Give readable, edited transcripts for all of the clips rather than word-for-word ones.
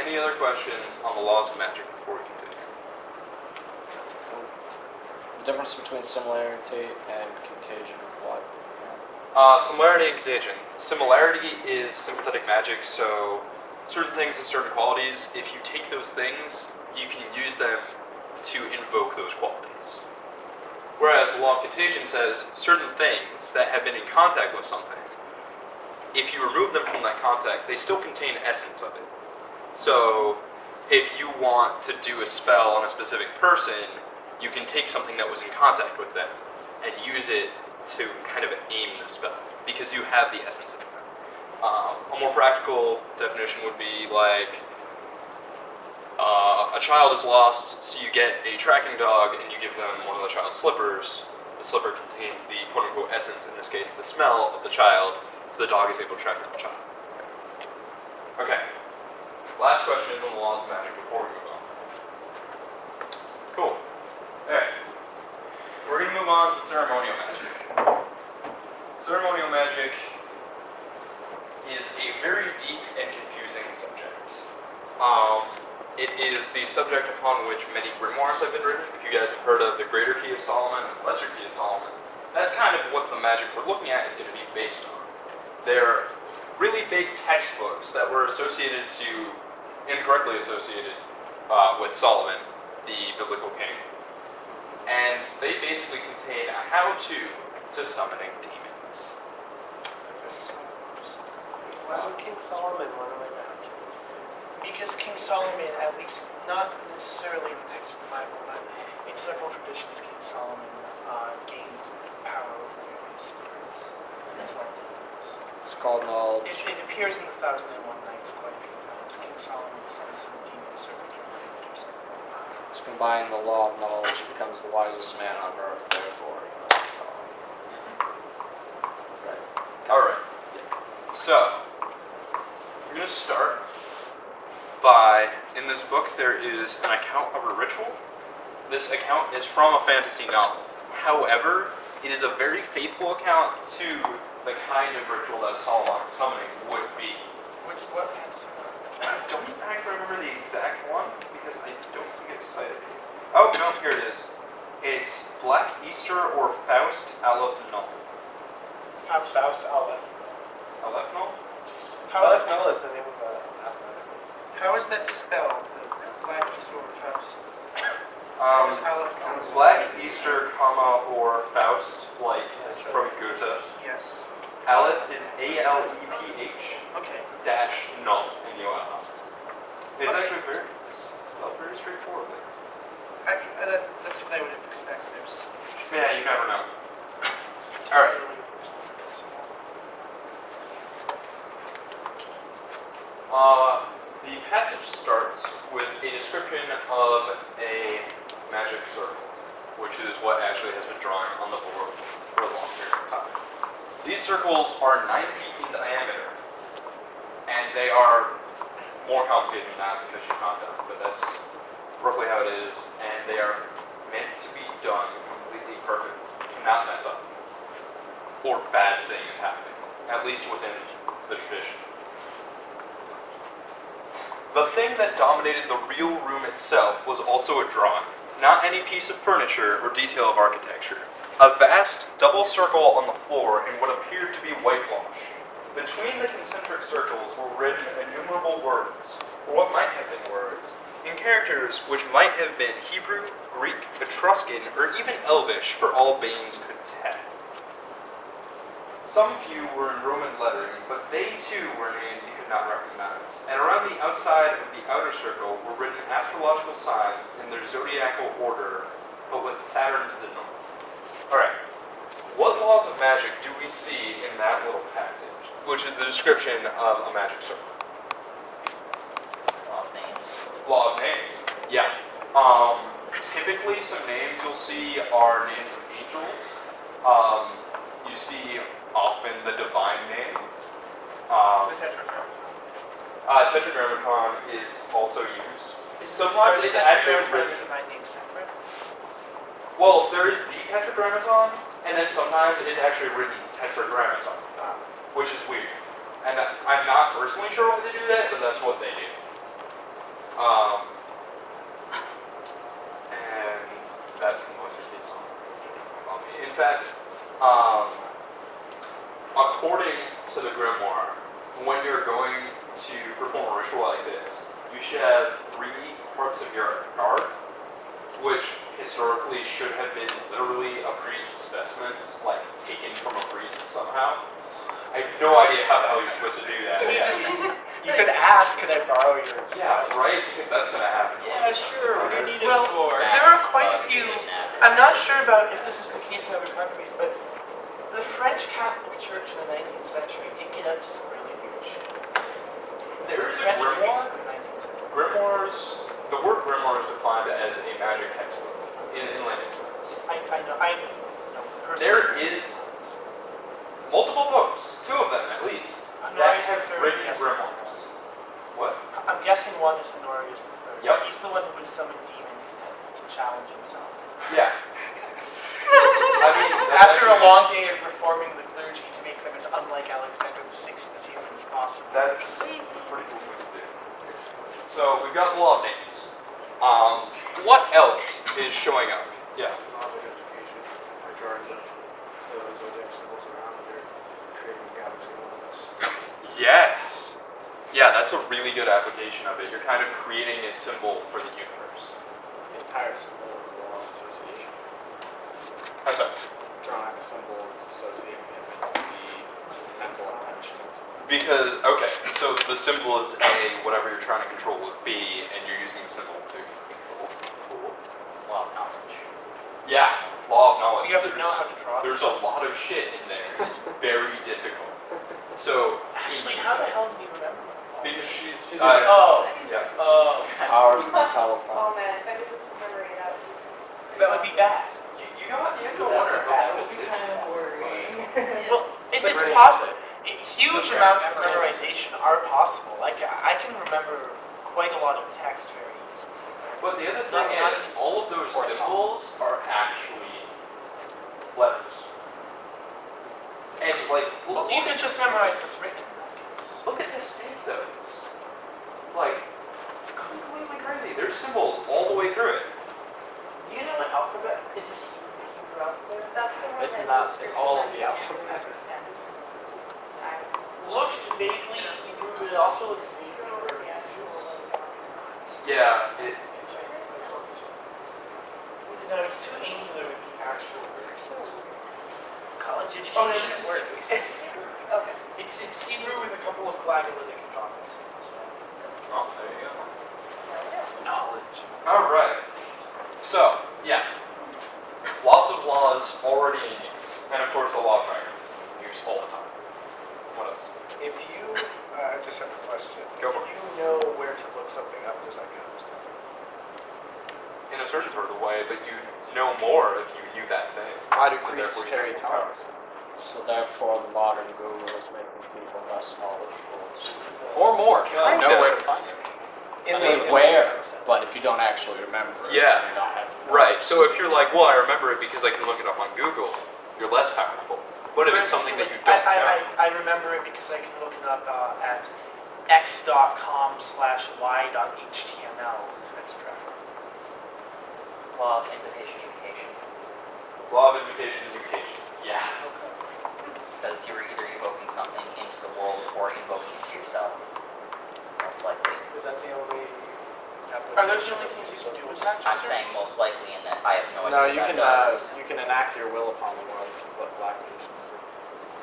any other questions on the laws of magic before we continue? The difference between similarity and contagion. What? Similarity and contagion. Similarity is sympathetic magic, so certain things and certain qualities, if you take those things, you can use them to invoke those qualities. Whereas the law of contagion says certain things that have been in contact with something, if you remove them from that contact, they still contain essence of it. So if you want to do a spell on a specific person, you can take something that was in contact with them and use it to kind of aim the spell, because you have the essence of it. A more practical definition would be like, a child is lost, so you get a tracking dog and you give them one of the child's slippers. The slipper contains the quote-unquote essence, in this case the smell of the child, so the dog is able to track down the child. Okay, last question is on the laws of magic before we move on. Cool. Alright, we're going to move on to ceremonial magic. Ceremonial magic is a very deep and confusing subject. It is the subject upon which many grimoires have been written. If you guys have heard of the Greater Key of Solomon and the Lesser Key of Solomon, that's kind of what the magic we're looking at is going to be based on. They're really big textbooks that were incorrectly associated with Solomon, the biblical king. And they basically contain a how-to to summoning demons. Wasn't King Solomon one of my matches? Because King Solomon, at least not necessarily in the text of the Bible, but in several traditions, King Solomon gained power over various spirits. And that's why It's called knowledge. it appears in the 1001 Nights quite a few times. King Solomon sends some demons over the land or something. It's combining the law of knowledge. He becomes the wisest man on earth, therefore. Right. Alright. So, we're going to start by, in this book, there is an account of a ritual. This account is from a fantasy novel. However, it is a very faithful account to the kind of ritual that a Solomonic summoning would be. What fantasy novel? I don't actually remember the exact one, because I don't think it's cited. Oh, no, here it is. It's Black Easter or Faust Aleph Null. Faust Aleph. Aleph Null? How Null is the name of the how is that spelled? The Black Easter or Faust? Is Aleph Null? Black Easter, comma, or Faust, like from Goethe. Yes. Aleph is A-L-E-P-H Okay. dash null in UL. It's Okay. actually it's spelled very straightforwardly. That's what I would have expected. There was just Yeah, you never know. Alright. The passage starts with a description of a magic circle, which is what actually has been drawing on the board for a long period of time. These circles are 9 feet in diameter, and they are more complicated than that because you can't do it, but that's roughly how it is, and they are meant to be done completely perfect. You cannot mess up, or bad things happen, at least within the tradition. The thing that dominated the real room itself was also a drawing, not any piece of furniture or detail of architecture. A vast double circle on the floor in what appeared to be whitewash. Between the concentric circles were written innumerable words, or what might have been words, in characters which might have been Hebrew, Greek, Etruscan, or even Elvish for all Baines could tell. Some few were in Roman lettering, but they too were names you could not recognize. And around the outside of the outer circle were written astrological signs in their zodiacal order, but with Saturn to the north. Alright, what laws of magic do we see in that little passage, which is the description of a magic circle? Law of names. Law of names. Yeah. Typically, some names you'll see are names of angels. You see often the divine name. The Tetragrammaton. Tetragrammaton is also used. Is Sometimes the it's actually Tetragrammaton written. and the divine name separate? Well, there is the Tetragrammaton, and then sometimes it's actually written Tetragrammaton, which is weird. And I'm not personally sure why they do that, but that's what they do. Um, and that's what it is on me. In fact, according to the grimoire, when you're going to perform a ritual like this, you should have 3 parts of your guard, which historically should have been literally a priest's specimens, like taken from a priest somehow. I have no idea how the hell you're supposed to do that. Can you Yeah. just, you could ask, could I borrow your... Yeah, right? If that's gonna happen. Yeah, sure, what do you need it Well, for? that's There are quite a fun. few, Kidnapped. I'm not sure about if this was the case in other countries, but the French Catholic Church in the 19th century did get up to some really weird shit. There is a French priests grimoire. in the 19th century. Grimoires, the word grimoire is defined as a magic textbook in layman's terms. I know, personally. There is multiple books, 2 of them at least, Honorius that have III, written yes, grimoires. What? I'm guessing one is Honorius III. Yep. He's the one who would summon demons to challenge himself. Yeah. I mean, that's After a actually- long day of reforming the clergy to make them as unlike Alexander VI as humanly possible. That's a pretty cool thing to do. So we've got the law of names. What else is showing up? Yeah. Knowledge education. Majority of the zodiac symbols around here creating galaxy models. Yes. Yeah, that's a really good application of it. You're kind of creating a symbol for the universe. The entire symbol is a law of association. How's that? Drawing a symbol is associating it with the mental intention. Because, okay, so the symbol is A, whatever you're trying to control with B, and you're using the symbol to control. Law of knowledge. Yeah, law of knowledge. You have to know how to draw. There's a lot of shit in there. It's very difficult. So, Actually, how the hell do you remember? because she's... She's Oh, yeah. oh, Powers of the Oh telephone. man, if I could just remember it out. that would be bad. You have to wonder That how would this be kind of worrying. Well, if it's But- possible, huge But- amounts of memorization are possible. Like I can remember quite a lot of text very easily. But the other thing is, all of those Or symbols are actually letters. And like, Well, you could just memorize what's written in that case. look at this snake though. It's like completely crazy. There's symbols all the way through it. Do you know what alphabet? Is this Hebrew alphabet? That's the one It's that not- most it's all of the personalities alphabet. understand. Looks vaguely Hebrew, but it also looks vaguely Yeah, Arabic. Yeah, it. No, it's too angular to be actual words. College education. Oh, no, this is words. Okay. It's Hebrew with a couple of glagolitic apostrophes. Oh, there you go. Knowledge. All right. So yeah, lots of laws already in use, and of course the law of pragmatism is in use all the time. What else? If you, I just have a question. Go If for it. you know where to look something up, does that count as that? In a certain sort of way, but you know more if you knew that thing. Why do So priests therefore carry you towers? So therefore, the modern Google is making people less knowledgeable. Or more. Kind Know of. where to find it. I mean, where, but if you don't actually remember it, Yeah. then you don't have Right. So if you're like, well, I remember it because I can look it up on Google, you're less powerful. What if it's something that you don't know? I remember it because I can look it up at x.com/y.html. That's preferable. Law of invocation, evocation. Law of invocation and invocation. Yeah. Because you're either evoking something into the world or invoking it to yourself. Most likely. Is that the only Are those the only things you can do with magic? I'm saying most likely in that I have no No, idea you what can that does. you can enact your will upon the world, which is what black magicians do.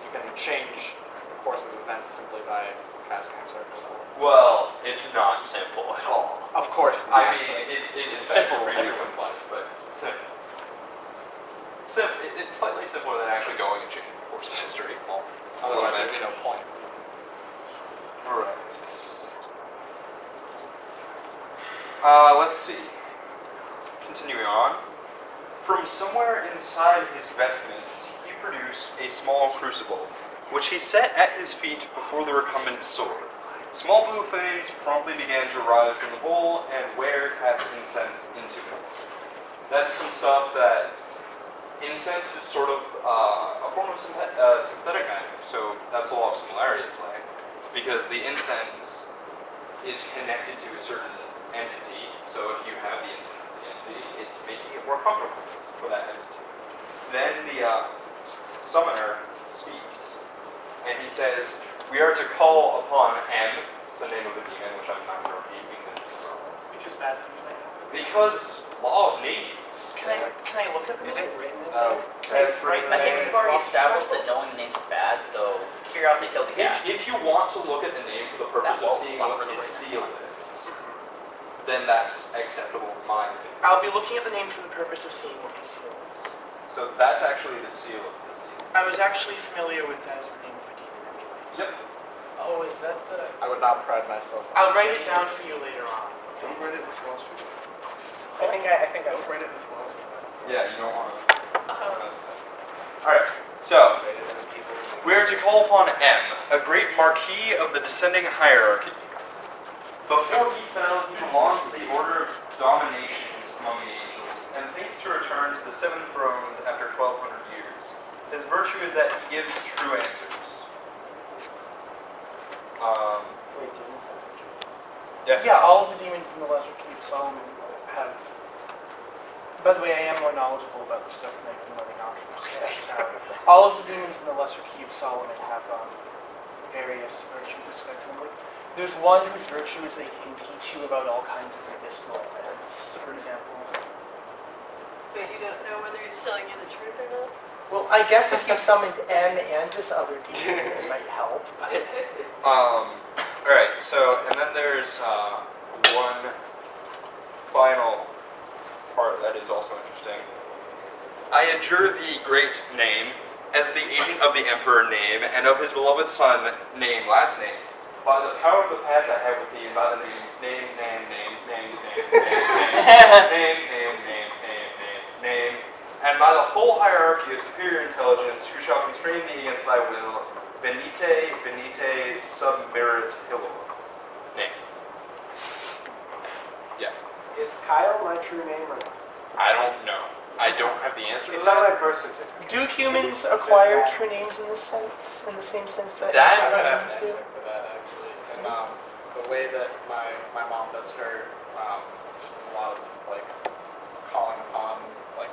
You can change the course of events simply by casting a circle. Well, it's not simple at all. Of course, I not, mean, but it's it's simple, simple really anyway. complex, but simple. It's slightly simpler than actually going and changing the course of history. Well, otherwise there'd be no point. Alright. Let's see. Continuing on. From somewhere inside his vestments, he produced a small crucible, which he set at his feet before the recumbent sword. Small blue flames promptly began to rise from the bowl, and Ware cast incense into it. That's some stuff that incense is sort of a form of sympathetic magic, so that's the law of similarity at play, because the incense is connected to a certain entity. So if you have the instance of the entity, it's making it more comfortable for that entity. Then the summoner speaks, and he says, "We are to call upon M." It's the name of the demon, which I'm not going to repeat Because bad things may happen. because law of names. Can I look at Is this? it written in Oh. Can I That's write written I my think name? we've already established that knowing the names is bad, so curiosity killed the cat. If you want to look at the name for the purpose That of won't seeing buffer what the his right seal is, then that's acceptable in my opinion. I'll be looking at the name for the purpose of seeing what the seal is. So that's actually the seal of this demon. I was actually familiar with that as the name of a demon anyways. Yep. Oh, is that the... I would not pride myself. I'll write it down for you later on. Don't write it in philosophy. I think I would write it in philosophy. Yeah, you don't want to mess with that. Alright, so we are to call upon M, a great marquis of the descending hierarchy. Before he fell, he belonged to the order of dominations among the angels, and thinks to return to the seven thrones after 1,200 years. His virtue is that he gives true answers. Wait, demons have virtue? Yeah, all of the demons in the Lesser Key of Solomon have... By the way, I am more knowledgeable about this stuff than I've been letting on from scratch. All of the demons in the Lesser Key of Solomon have various virtues ascribed to them. There's one whose virtue is that he can teach you about all kinds of medicinal plants, for example. But you don't know whether he's telling you the truth or not? Well, I guess if you summoned M and this other demon, it might help. But Alright, so, and then there's one final part that is also interesting. I adjure the great name, as the agent of the emperor name, and of his beloved son name, last name, by the power of the pact I have with thee, and by the names name, and by the whole hierarchy of superior intelligence, who shall constrain thee against thy will, venite submerit hillo. Name. Yeah. Is Kyle my true name or not? I don't know. I don't have the answer to It's on my that. birth certificate. do humans acquire true names in this sense, in the same sense that That- ancient I have humans an do? answer for that actually. And the way that my mom does her, she does a lot of like calling upon like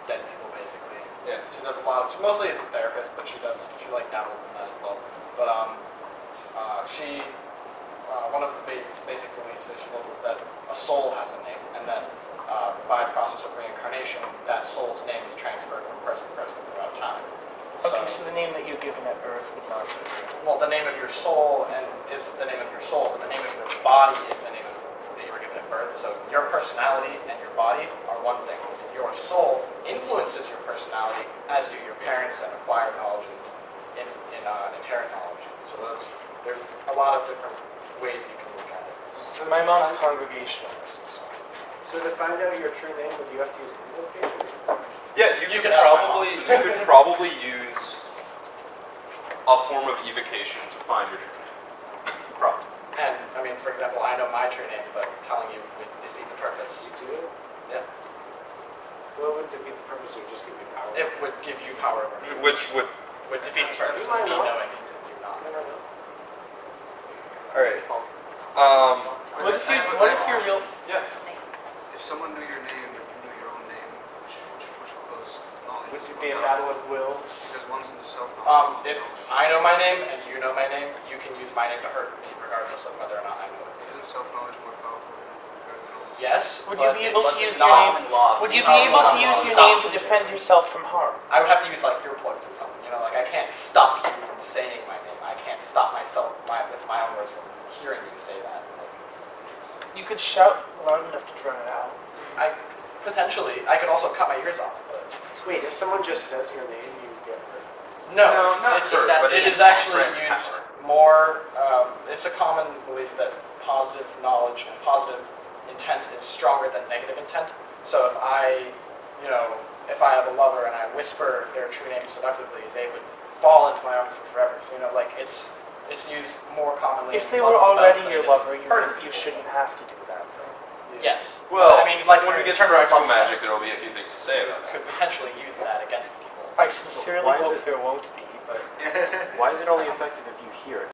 dead people basically. Yeah. She does a lot. She mostly is a therapist, but she like dabbles in that as well. But she one of the basic beliefs that she holds is that a soul has a name, and that by process of reincarnation, that soul's name is transferred from person to person throughout time. Okay, so the name that you're given at birth would not be. Well, the name of your soul is the name of your soul, but the name of your body is the name that you were given at birth. So your personality and your body are one thing. Your soul influences your personality, as do your parents and acquired knowledge and inherent knowledge. So there's a lot of different ways you can look at it. So My to mom's find- congregationalist. So to find out your true name, would you have to use invocation? Yeah, you You could can ask my probably use a form of evocation to find your true name. Probably. And I mean, for example, I know my true name, but telling you would defeat the purpose. You do? Yeah. What would defeat the purpose? Would just give you power? It would give you power over me. Which would. Would defeat the purpose You of might me not. knowing you not. I don't know. Alright. What if you're real? Yeah. If someone knew your name and you knew your own name, which one of those knowledge? Would it be a battle of wills? Because one's in the self-knowledge. If I know my name and you know my name, you can use my name to hurt me, regardless of whether or not I know it. Isn't self-knowledge more powerful than all? Yes. Would you but be able it's to use not- your Common law. Would you be Common able to law. use your Stop. name to defend yourself from harm? I would have to use like earplugs or something. You know, like I can't stop you from saying my name. I can't stop myself with my own words from hearing you say that. You could shout loud enough to drown it out. I could also cut my ears off. But Wait, if someone just says your name, you get hurt. No, not it's, hurt, but it it's is actually different used power. more. It's a common belief that positive knowledge and positive intent is stronger than negative intent. So if I have a lover and I whisper their true name seductively, they would fall into my arms for forever. So it's used more commonly. If in they love were spells already than your it is lover, in hurting you people. shouldn't have to do that, though. Yes. Well, I mean, like when we in get to terms of practical love magic, spells, there will be a few things to say about that. could potentially use that against people. I sincerely Why hope is there won't be, but Why is it only effective if you hear it?